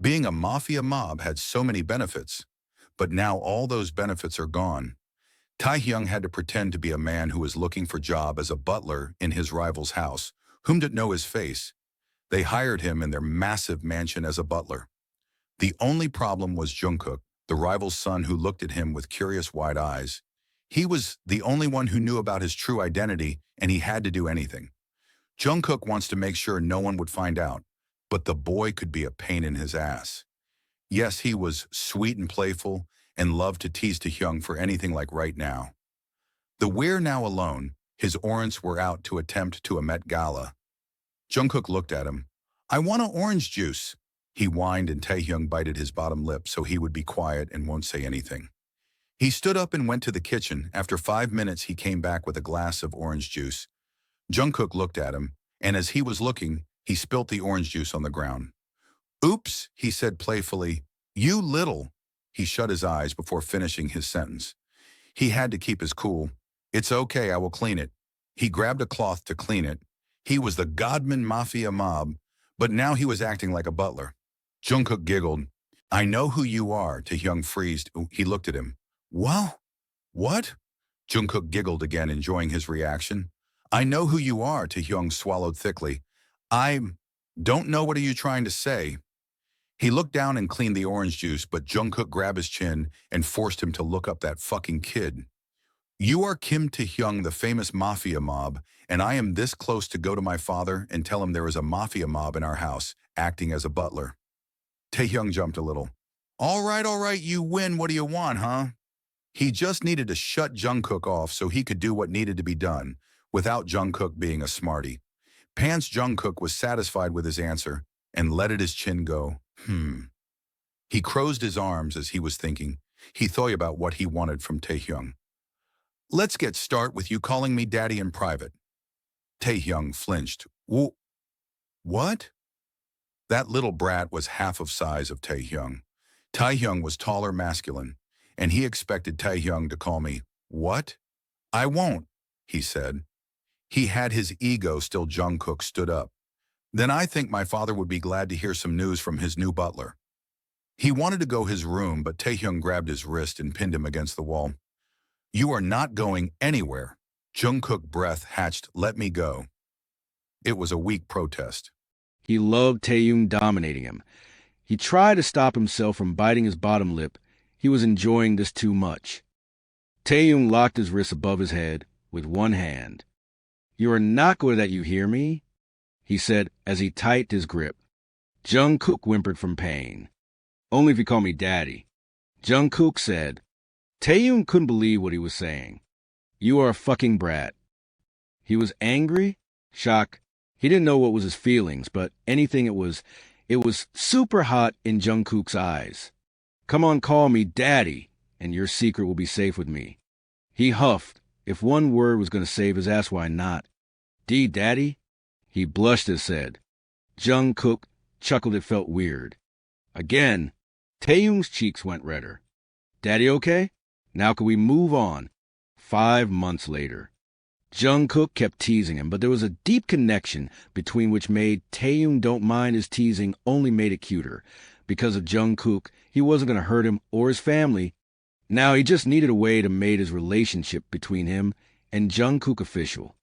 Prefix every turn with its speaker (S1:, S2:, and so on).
S1: Being a mafia mob had so many benefits, but now all those benefits are gone. Taehyung had to pretend to be a man who was looking for a job as a butler in his rival's house, whom didn't know his face. They hired him in their massive mansion as a butler. The only problem was Jungkook, the rival's son who looked at him with curious wide eyes. He was the only one who knew about his true identity, and he had to do anything. Jungkook wants to make sure no one would find out, but the boy could be a pain in his ass. Yes, he was sweet and playful and loved to tease Taehyung for anything like right now. The We're now alone, his orants were out to attempt to a Met Gala. Jungkook looked at him. I want an orange juice. He whined and Taehyung bited his bottom lip so he would be quiet and won't say anything. He stood up and went to the kitchen. After 5 minutes, he came back with a glass of orange juice. Jungkook looked at him, and as he was looking, he spilt the orange juice on the ground. Oops, he said playfully. You little. He shut his eyes before finishing his sentence. He had to keep his cool. It's okay, I will clean it. He grabbed a cloth to clean it. He was the Godman Mafia mob, but now he was acting like a butler. Jungkook giggled. I know who you are, Taehyung freezed. He looked at him. Well, what? Jungkook giggled again, enjoying his reaction. I know who you are, Taehyung swallowed thickly. I don't know, what are you trying to say? He looked down and cleaned the orange juice, but Jungkook grabbed his chin and forced him to look up that fucking kid. You are Kim Taehyung, the famous mafia mob, and I am this close to go to my father and tell him there is a mafia mob in our house, acting as a butler. Taehyung jumped a little. All right, you win. What do you want, huh? He just needed to shut Jungkook off so he could do what needed to be done, without Jungkook being a smarty. Pants Jungkook was satisfied with his answer and letted his chin go. He crossed his arms as he was thinking. He thought about what he wanted from Taehyung. Let's get start with you calling me daddy in private. Taehyung flinched. What? That little brat was half of size of Taehyung. Taehyung was taller, masculine, and he expected Taehyung to call me, what? I won't, he said. He had his ego still. Jungkook stood up. Then I think my father would be glad to hear some news from his new butler. He wanted to go his room, but Taehyung grabbed his wrist and pinned him against the wall. You are not going anywhere. Jungkook breath hatched, let me go. It was a weak protest.
S2: He loved Taehyung dominating him. He tried to stop himself from biting his bottom lip. He was enjoying this too much. Taehyung locked his wrist above his head with one hand. You are not going to let you hear me, he said as he tightened his grip. Jungkook whimpered from pain. Only if you call me daddy, Jungkook said. Taehyung couldn't believe what he was saying. You are a fucking brat. He was angry, shocked. He didn't know what was his feelings, but anything it was super hot in Jungkook's eyes. Come on, call me daddy, and your secret will be safe with me. He huffed. If one word was going to save his ass, why not? Daddy? He blushed and said. Jungkook chuckled. It felt weird. Again, Taehyung's cheeks went redder. Daddy okay? Now can we move on? 5 months later. Jungkook kept teasing him, but there was a deep connection between which made Taehyung don't mind his teasing, only made it cuter. Because of Jungkook, he wasn't going to hurt him or his family. Now he just needed a way to make his relationship between him and Jungkook official.